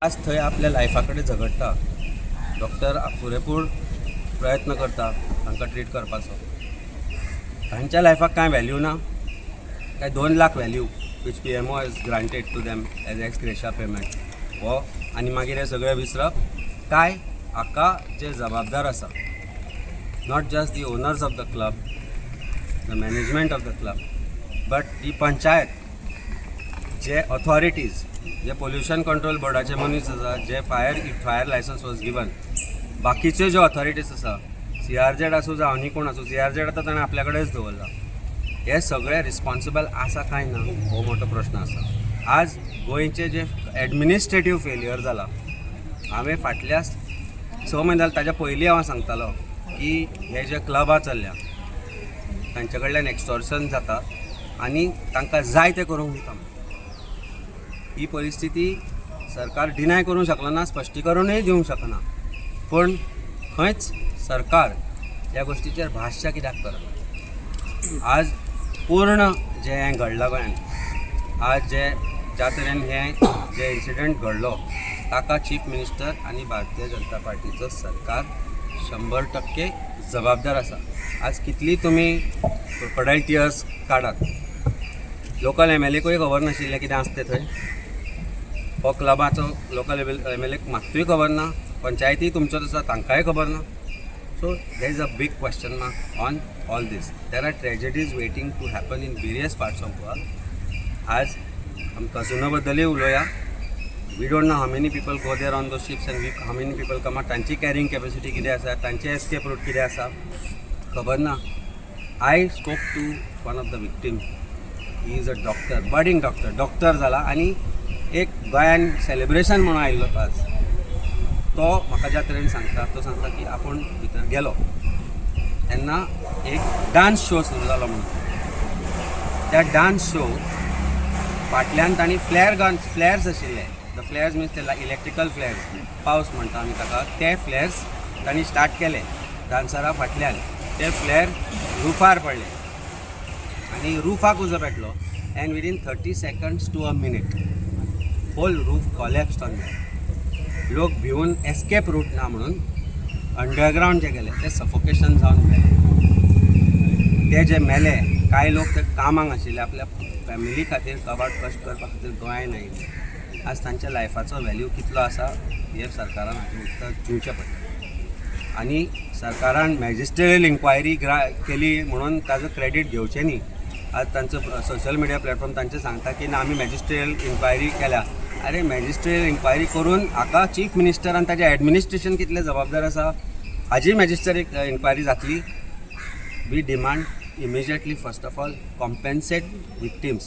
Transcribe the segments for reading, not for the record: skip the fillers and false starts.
आज थंय आपल्या लायफा कडेन झगडटा. डॉक्टर पुरेपूर प्रयत्न करता तांकां ट्रीट करपाचो. तांच्या लायफाक कांय व्हॅल्यू ना, काय 2 lakh value which PMO has granted to them as ex gratia payment हो, आनी मागीर हे सगळें विसरप. काय हाका जे जबाबदार आसा, not just the owners of the club, the management of the club, but the panchayat, जे ऑथॉरिटीज, जे पोल्युशन कंट्रोल बोर्डाचे मनीस आसा, जे फायर लायसन्स वॉज गिवन, बाकीच्यो ज्यो ऑथॉरिटीज आसा, CRZ आसूं जावं आनी कोण आसूं, CRZ आतां ताणें आपल्या कडेच दवरला. हे सगळे रिस्पॉन्सिबल आसा काय ना हो मोठो प्रश्न आसा. आज गोंयचे जे एडमिनिस्ट्रेटीव फेल्युअर जाला, हांवें फाटल्या 6 म्हयने जाले ताच्या पयलीं हांव सांगतालो की हे जे क्लबां चल्ल्या तांचे कडल्यान एक्स्टॉर्शन जाता आनी तांकां जाय तें करूंक दिता. ही परिस्थिती सरकार डिनाय करूंक शकलो ना, स्पश्टीकरणूय दिवंक शकना. पूण खंयच सरकार ह्या गोश्टीचेर भाश्य कित्याक करना? आज पूर्ण जे हें घडलां गोंयांत, आज ज्या तरेन हें जे इन्सिडंट घडलो ताका चीफ मिनिस्टर आनी भारतीय जनता पार्टीचो सरकार 100% जबाबदार आसा. आज कितली तुमी क्रोकोडायल टियर्स काडात, लोकल MLAकूय खबर नाशिल्लें कितें आसता तें थंय. हो क्लबाचो लोकल MLAक मात्तूय खबर ना, पंचायती तुमचोच आसा तांकांय खबर ना. So there is a big question mark on all these. There are tragedies waiting to happen in various parts of Goa. आज आमी कसिनो बद्दलूय उलोवया. We don't know how many people go there on those ships and how many people come out. तांची carrying capacity कितें आसा, तांचे escape route कितें आसा, खबर ना. I spoke to one of the victim. He is a doctor, budding doctor जाला आनी एक गोंयान सेलिब्रेशन म्हणून आयिल्लो तो आज. तो म्हाका ज्या तरेन सांगता, तो सांगता की आपूण भितर गेलो तेन्ना एक डान्स शो सुरू जालो म्हणून. त्या डान्स शो फाटल्यान तांणी फ्लेअर्स आशिल्ले. द फ्लेअर्स मिन्स ते इलेक्ट्रिकल फ्लेअर्स, पावस म्हणटा आमी ताका, ते फ्लेअर्स तांणी स्टार्ट केले डान्सरा फाटल्यान. ते फ्लेअर रुफार पडले आनी रुफाक उजो पेटलो. And within 30 seconds to a minute whole roof collapsed on that. लोक भिवून एस्केप रूट ना म्हणून अंडरग्रावंड जे गेले ते सफोकेशन जावन मेले. ते जे मेले, कांय लोक ते कामाक आशिल्ले, आपल्या फॅमिली खातीर कबाड कश्ट करपा खातीर गोंयांत आयिल्ले. आज तांच्या लायफाचो व्हॅल्यू कितलो आसा हे सरकारान हाचें उतर दिवचें पडटा. आनी सरकारान मॅजिस्ट्रेरियल इन्क्वायरी केली म्हणून ताजो क्रेडीट घेवचें न्ही. आज तांचो सोशल मिडिया प्लॅटफॉर्म तांचे सांगता की ना आमी मॅजिस्ट्रेरियल इन्क्वायरी केल्या. अरे मॅजिस्ट्रेरियल इन्क्वायरी करून हाका चीफ मिनिस्टर आनी ताजें एडमिनिस्ट्रेशन कितलें जबाबदार आसा, हाजी मॅजिस्ट्रेरियल इन्क्वायरी जातली. We demand immediately, first of all, compensate victims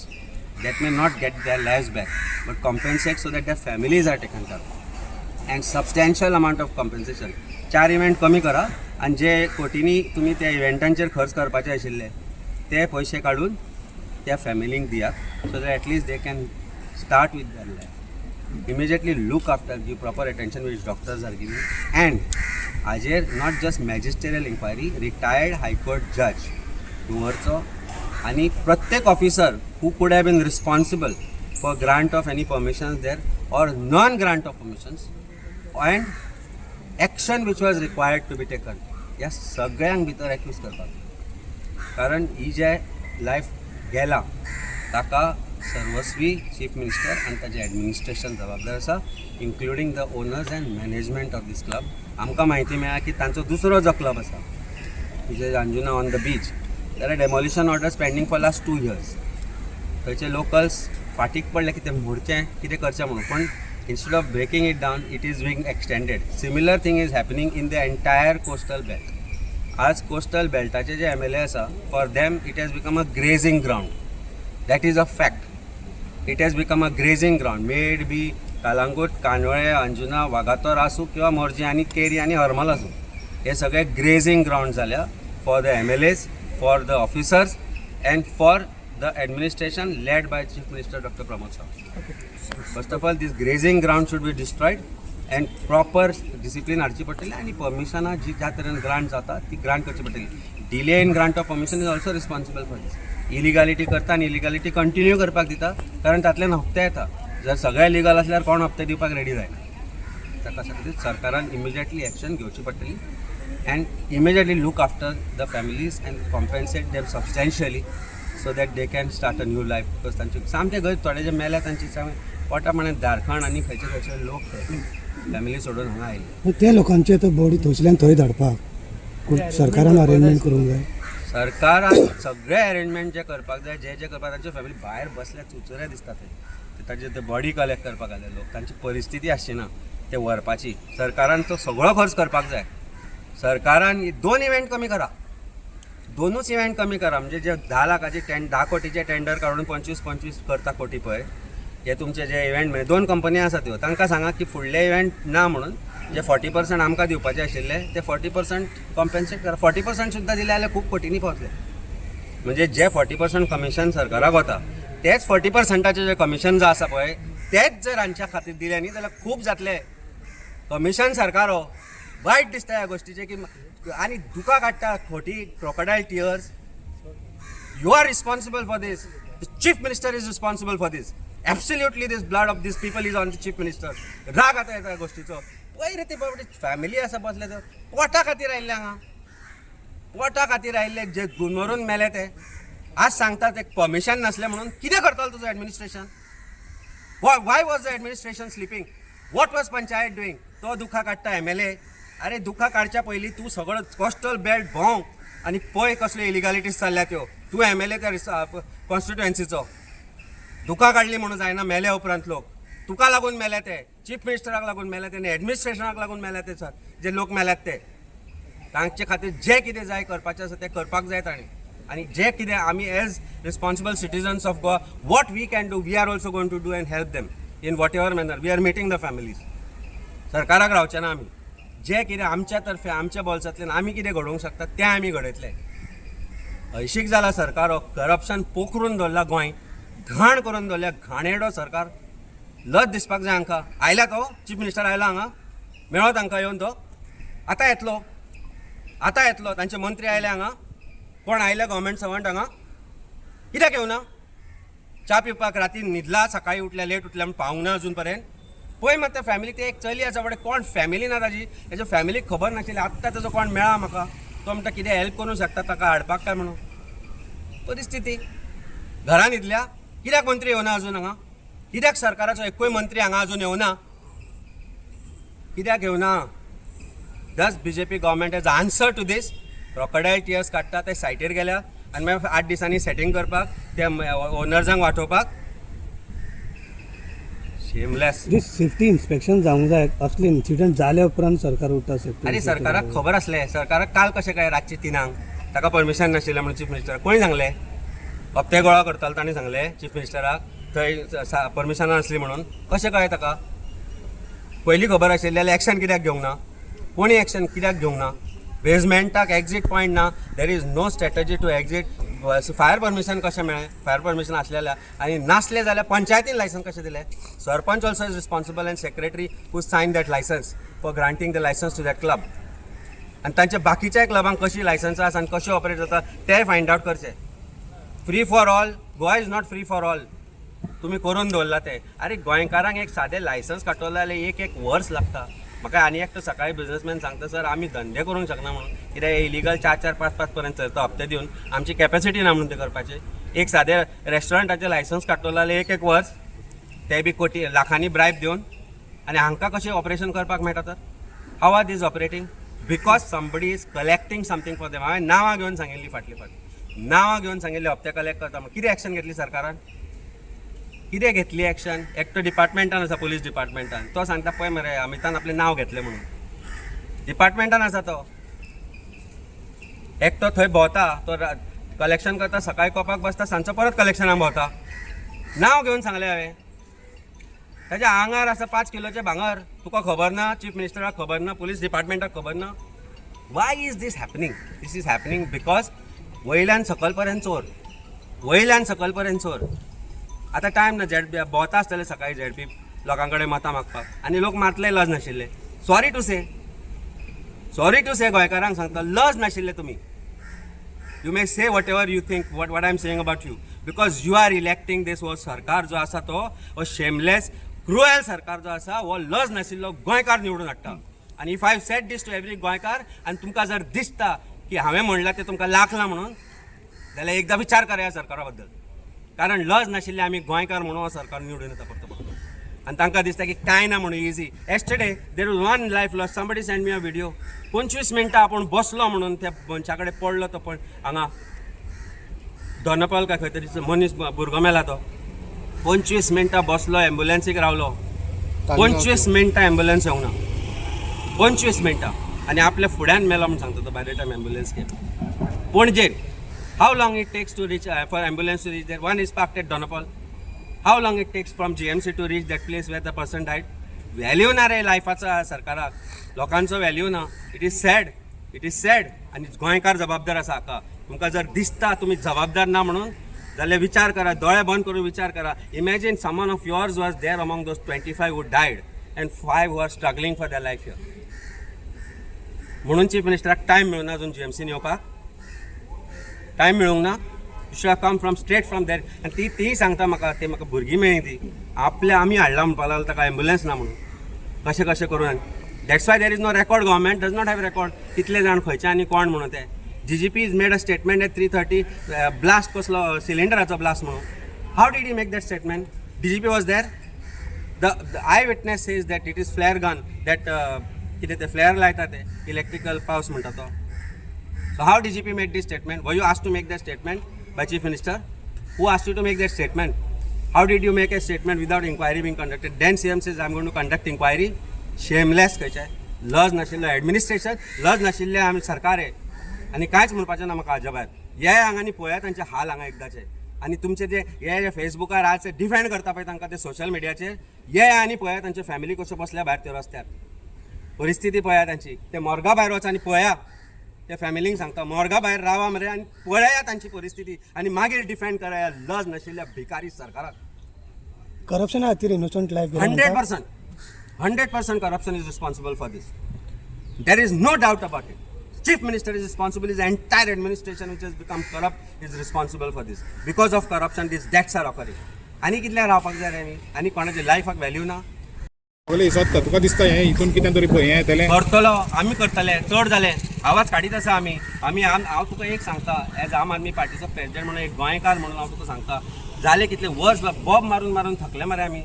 that may not get their lives back, but compensate so that their families are taken care of, and substantial amount of compensation. 4 event कमी करा आनी जे कोटींनी तुमी त्या इव्हेंटांचेर खर्च करपाचे आशिल्ले ते पयशे काडून त्या फॅमिलींक दियात, so that at least they can start with their life. Immediately look after, give proper attention which doctors are giving, and हाजेर not just magisterial inquiry, retired high court judge दवरचो आनी प्रत्येक officer who could have been responsible for grant of any permissions there or non grant of permissions and action which was required to be taken, ह्या सगळ्यांक भितर accused करपाक. कारण ही जे life गेला ताका सर्वस्वी चीफ मिनिस्टर आनी ताजें एडमिनिस्ट्रेशन जबाबदार आसा, including the owners and management of these club. आमकां म्हायती मेळ्ळा की तांचो दुसरो जो क्लब आसा which is Anjuna on the beach, there are demolition orders pending for last 2 years. थंयचे लोकल्स फाटीक पडले की ते मोडचें कितें करचें म्हणून, पण instead of breaking it down, it is being extended. Similar thing is happening in the entire coastal belt. आज coastal beltaचे जे MLA आसा, for them it has become a grazing ground. That is a fact. It has become a grazing ground. May it be Calangute, Candolim, Anjuna, Vagator आसूं किंवा मोर्जी आनी carry आनी हरमल आसूं, हे सगळे ग्रेजिंग ग्राउंड जाल्या for the MLAs, for the officers and for the administration led by Chief Minister Dr. Pramod Sawant. First of all, this grazing ground should be destroyed and proper discipline हाडची पडटली आनी परमिशनां जी ज्या तरेन grant जाता ती grant करची पडटली. Delay in grant of permission is also responsible for these. Illegality करता आनी इलिगॅलिटी कंटिन्यू करपाक दिता, कारण तातल्यान हप्ते येता. जर सगळे लिगल आसल्यार कोण हप्ते दिवपाक रेडी जायना. ताका खातीर सरकारान इमिजिएटली एक्शन घेवची पडटली and immediately look after the families and compensate them substantially so that they can start a new life because तांचे सामके घर थोडे जे मेल्या तांची पोटा म्हणे झारखंड आनी खंयचे खंयचे लोक फॅमिली सोडून हांगा आयले. त्या लोकांची आतां बॉडी थंयसल्यान थंय धाडपाक सरकारान अरेंजमेंट करूंक जाय. सरकारान सगळे अरेंजमेंट जे करपाक जाय जे करपाक तांचे फॅमिली भायर बसल्या चुचुरे दिसता ते तांचे ते बॉडी कलेक्ट करपाक आले लोक तांची परिस्थिती आसची ना ते व्हरपाची. सरकारान तो सगळो खर्च करपाक जाय. सरकारान 2 इव्हेंट कमी करा, 2च इव्हेंट कमी करा. म्हणजे जे 10 लाखाचे 10 कोटीचे टेंडर काडून 25 करता कोटी पळय हे तुमचे जे इव्हेंट म्हणजे 2 कंपनी आसा त्यो तांकां सांगा की फुडले इव्हेंट ना म्हणून जे 40% आमकां दिवपाचे आशिल्ले ते 40% कॉम्पेन्सेट करा. 40% सुद्दां दिले जाल्यार खूब कोटींनी पावतले. म्हणजे जे 40% कमिशन सरकाराक वता तेच 40%चे जे कमिशन जो आसा पळय तेच जर हांच्या खातीर दिले न्ही जाल्यार खूब जातले. कमिशन सरकार हो वायट दिसता ह्या गोष्टीचे की आनी दुकां काडटा खोटी crocodile tears. You are responsible for these. The chief minister is responsible for these. Absolutely these blood of these people is on the chief minister. राग आता येता गोष्टीचो. पयर ती बाबडी फॅमिली आसा बसले तर पोटा खातीर आयिल्ले हांगा, पोटा खातीर आयिल्ले जे गुणमरून मेले ते आज सांगता ते परमिशन नासलें म्हणून. कितें करतालो तुजो administration? Y was the administration sleeping? What was panchayat doing? तो दुखां काडटा MLA. अरे दुखां काडच्या पयलीं तूं सगळो कोस्टल बेल्ट भोंव आनी पळय कसल्यो इलिगॅलिटीज चल्ल्या त्यो. तूं MLA त्या कॉन्स्टिट्युएन्सीचो दुखां काडली म्हणून जायना. मेले उपरांत लोक तुका लागून मेले ते, चीफ मिनिस्टराक लागून मेले ते, एडमिनिस्ट्रेशनाक लागून मेले ते सर जे लोक मेल्यात ते. तांचे खातीर जे कितें जाय करपाचें आसा तें करपाक जाय ताणें. आनी जे कितें आमी as responsible citizens of Goa what we can do we are also going to do and help them in whatever manner. We are meeting the families. सरकाराक रावचे ना आमी. जे कितें आमच्या तर्फे आमच्या बोल्सांतल्यान आमी कितें घडोवंक शकता तें आमी घडयतले. हयशीक जाला सरकार हो. करप्शन पोखरून दवरला गोंय, घाण करून दवरल्या. घाणेरडो सरकार. लज दिसपाक जाय हांकां. आयला तो चीफ मिनिस्टर आयला हांगा, मेळ्ळो तांकां येवन तो. आतां येतलो तांचे मंत्री आयले हांगा. कोण आयले गव्हर्मेंट सर्वंट हांगा? कित्याक येवना? च्या पिवपाक राती न्हिदला, सकाळी उठल्या लेट उठल्या म्हणून पावूंक ना अजून पर्यंत. पळय मात त्या फॅमिली ते एक चली आसा बडे कोण फॅमिली ना ताजी. तेज्या फॅमिलीक खबर नाशिल्ली. आत्तां ताजो कोण मेळ्ळा म्हाका. तो म्हणटा कितें हेल्प करूंक शकता ताका हाडपाक काय म्हणून. परिस्थिती घरान न्हिदल्या. कित्याक मंत्री येवना अजून हांगा? कित्याक सरकाराचो एकूय मंत्री हांगा अजून येवना? कित्याक येवना? Does BJP government has answer to these. Crocodile tears काडटा ते सायटीर गेल्या आनी मागीर 8 दिसांनी सेटींग करपाक ते ओनर्सांक वांटोवपाक. शेमलेस. जी सेफ्टी इन्स्पेक्शन जावंक जाय असले इन्सिडंट जाल्या उपरांत सरकार उठता सेफ्टी. आनी सरकाराक खबर आसलें. सरकाराक काल कशें काय रातचे 3 ताका परमिशन नाशिल्लें म्हणून चीफ मिनिस्टर कोणी सांगलें? हप्ते गोळा करतालो ताणें सांगलें चीफ मिनिस्टराक थंय परमिशन नासली म्हणून. कशें कळ्ळें ताका? पयलीं खबर आशिल्ली जाल्यार एक्शन कित्याक घेवंक ना? कोणी एक्शन कित्याक घेवंक ना? बेजमेंटाक एक्झीट पॉयंट ना. There is no strategy to exit. Fire permission कशें मेळ्ळें? फायर परमिशन आसलें आनी नासलें जाल्यार पंचायतीन लायसन्स कशें दिलें? Sarpanch also is responsible and secretary who sign that licence for granting the licence to that club. आनी तांच्या बाकीच्या क्लबांक कशी लायसन्स आसा आनी कशी ऑपरेट जाता तें फायंड आवट करचें. Free for all. Goa is not free for all. तुम्ही करून दवरला ते. अरे गोंयकारांक एक सादें लायसन्स काडटलो जाल्यार एक वर्स लागता. म्हाका आनी एकटो सकाळी बिझनेसमॅन सांगता सर आमी धंदे करूंक शकना म्हणून. कित्याक इलिगल 4-4, 5-5 पर्यंत चलता हप्ते दिवन. आमची कॅपॅसिटी ना म्हणून ते करपाचे. एक सादें रेस्टॉरंटाचें लायसन्स काडटलो जाल्यार एक वर्स ते बी कोटी लाखांनी ब्रायब दिवन. आनी हांकां कशें ऑपरेशन करपाक मेळटा तर? How are these operating? Because somebody is collecting something for them. हांवें नांवां घेवन सांगिल्लीं फाटली फावट. नांवां घेवन सांगिल्लीं हप्ते कलेक्ट करता म्हणून. कितें एक्शन घेतली सरकारान? कितें घेतली एक्शन? एकटो डिपार्टमेंटान आसा पुलीस डिपार्टमेंटान. तो सांगता पळय मरे अमितान आपलें नांव घेतलें म्हणून. डिपार्टमेंटान आसा तो. एकटो थंय भोंवता. तो कलेक्शन करता. सकाळी कोपाक बसता सांजचो परत कलेक्शनाक भोंवता. नांव घेवन सांगलें हांवें. ताच्या आंगार आसा 5 किलोचें भांगर. तुका खबर ना? चीफ मिनिस्टराक खबर ना? पुलीस डिपार्टमेंटाक खबर ना? Why is this happening? This is happening because वयल्यान सकयल पर्यंत चोर. वयल्यान सकयल पर्यंत चोर. आतां टायम ना भोंवता आसतले सकाळी ZP लोकां कडेन मतां मागपाक आनी लोक मातले लज नाशिल्ले. सॉरी टू से गोंयकारांक सांगता लज नाशिल्ले तुमी. You may say whatever you think what I am saying about you because you are electing these हो सरकार जो आसा तो शेमलेस क्रुएल सरकार जो आसा हो लज नाशिल्लो गोंयकार निवडून हाडटा आनी if I set these two every गोंयकार आनी तुमकां जर दिसता की हांवें म्हणलां तें तुमकां लागलां म्हणून जाल्यार एकदां विचार करा ह्या सरकारा बद्दल कारण लज नाशिल्ले आमी गोंयकार म्हणून हो सरकार निवडून येता परतो परतो आनी तांकां दिसता की कांय ना म्हणून easy yesterday there was one life loss somebody send me a video 25 मिनटां आपूण बसलो म्हणून त्या मनशा कडेन पडलो तो पण हांगा दोनापावल काय खंय तरी मनीस भुरगो मेला तो 25 मिनटां बसलो एम्ब्युलन्सीक रावलो 25 मिनटां एम्ब्युलन्स येवंक ना 25 मिनटां आनी आपल्या फुड्यान मेलो म्हणून सांगता तो by the time ambulance came पणजे how long it takes to reach for ambulance to reach that one is parked at Dona Paula how long it takes from GMC to reach that place where the person died value ना रे लायफाचा सरकाराक लोकांचो value ना it is sad आनी गोंयकार जबाबदार आसा हाका तुमकां जर दिसता तुमी जबाबदार ना म्हणून जाल्यार विचार करा दोळे बंद करून विचार करा imagine someone of yours was there among those 25 who died and 5 who are struggling for their life here म्हणून चीफ मिनिस्टराक टायम मेळूना अजून GMCन येवपाक टायम मेळूंक ना you should come from straight from there आनी ती सांगता म्हाका ते म्हाका भुरगीं मेळ्ळी ती आपल्या आमी हाडला म्हणपाक लागलो ताका एम्ब्युलन्स ना म्हणून कशें करून that's why there is no record government does not have record कितले जाण खंयचे आनी कोण म्हणून ते GGP is made a statement at 3:30 blast कसलो सिलिंडराचो ब्लास्ट म्हणून how did he make that statement DGP was there the eye witness says that it is flare gun that कितें ते फ्लेअर लायता ते इलेक्ट्रिकल पावस म्हणटा तो so how DGP made this statement were you ask to make that statement by chief minister who ask you to make that statement how did you make a statement without inquiry being conducted then CM says I am going to conduct inquiry shameless खंयचे लज नाशिल्लो administration लज नाशिल्ले आमी सरकार आहे आनी कांयच म्हणपाचें ना म्हाका अजाबात हे हांगानी पळयात तांचे हाल हांगा एकदाचे आनी तुमचे जे फेसबुकार आज डिफेंड करता पळय तांकां ते सोशल मिडियाचेर हे आनी पळया तांचे फॅमिली कशो बसल्या भायर त्या रस्त्यार परिस्थिती पळया तांची ते मोरगा भायर वच आनी पळया त्या फॅमिलींक सांगता मोरगा भायर रावा मरे आनी पळया तांची परिस्थिती आनी मागीर डिफेंड करा ह्या लज नाशिल्ल्या भिकारी सरकाराक करप्शना खातीर innocent life 100% corruption is responsible for this. There is no doubt about it. Chief Minister is responsible. His entire administration which has become corrupt is responsible for this. Because of corruption, these deaths are occurring. आनी कितले रावपाक जाय रे आमी आनी कोणाच्या लायफाक value ना बोले सत्ता तुका दिसता हें हितून कितें तरी पळय हें येतलें करतलो आमी करतले चड जाले आवाज काडीत आसा आमी हांव तुका एक सांगता एज आम आदमी पार्टीचो प्रेसिडेंट म्हणून एक गोंयकार म्हणून हांव तुका सांगता जाले कितले वर्स बॉब मारून थकले मरे आमी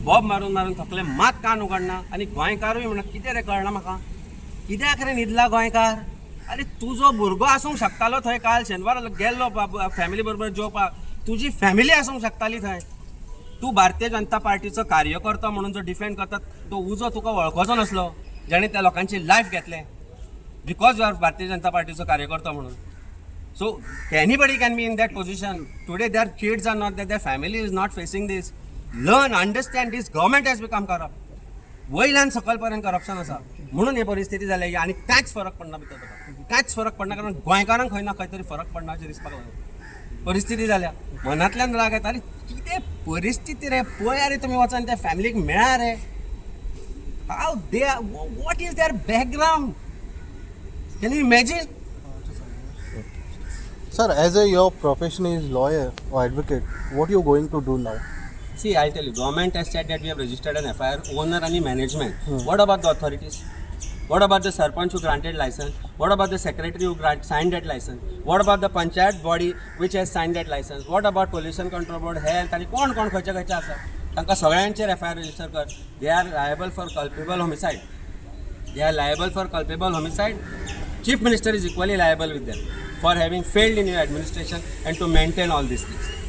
बॉब मारून थकले मात कान उगडना आनी गोंयकारूय म्हणून कितें रे कळना म्हाका कित्याक रे न्हिदला गोंयकार अरे तुजो भुरगो आसूंक शकतालो थंय काल शेनवार गेल्लो फॅमिली बरोबर जेवपाक तुजी फॅमिली आसूंक शकताली थंय तूं भारतीय जनता पार्टीचो कार्यकर्तो म्हणून जो डिफेंड करता तो उजो तुका वळखोचो नासलो जेणे त्या लोकांची लायफ घेतलें because you R Bharatiya Janata पार्टीचो कार्यकर्तो म्हणून so anybody can be in that position today their kids are not there family is not facing these learn understand these government has become corrupt वयल्यान सकयलपर्यंत करप्शन आसा म्हणून ही परिस्थिती जाली आनी कांयच फरक पडना भितर तुका कांयच फरक पडना कारण गोंयकारांक खंय ना खंय तरी फरक पडना अशें दिसपाक लागलें परिस्थिती जाल्या मनांतल्यान राग येता अरे कितें परिस्थिती रे पळय रे तुमी वचून त्या फॅमिलीक मेळा रे how they what is their background can you imagine Sir, as your profession is lawyer or advocate, what you going to do now? See, I'll tell you, government has said that we have registered an FIR, owner and management. What about the authorities? What about the sarpanch who granted license? What about the secretary who signed that license? What about the panchayat body which has signed that license? What about pollution control board, health? आणि कोण खंयचे आसा तांकां सगळ्यांचेर FIR register कर. They are liable for culpable homicide. They are liable for culpable homicide. Chief Minister is equally liable with them for having failed in your administration and to maintain all these things.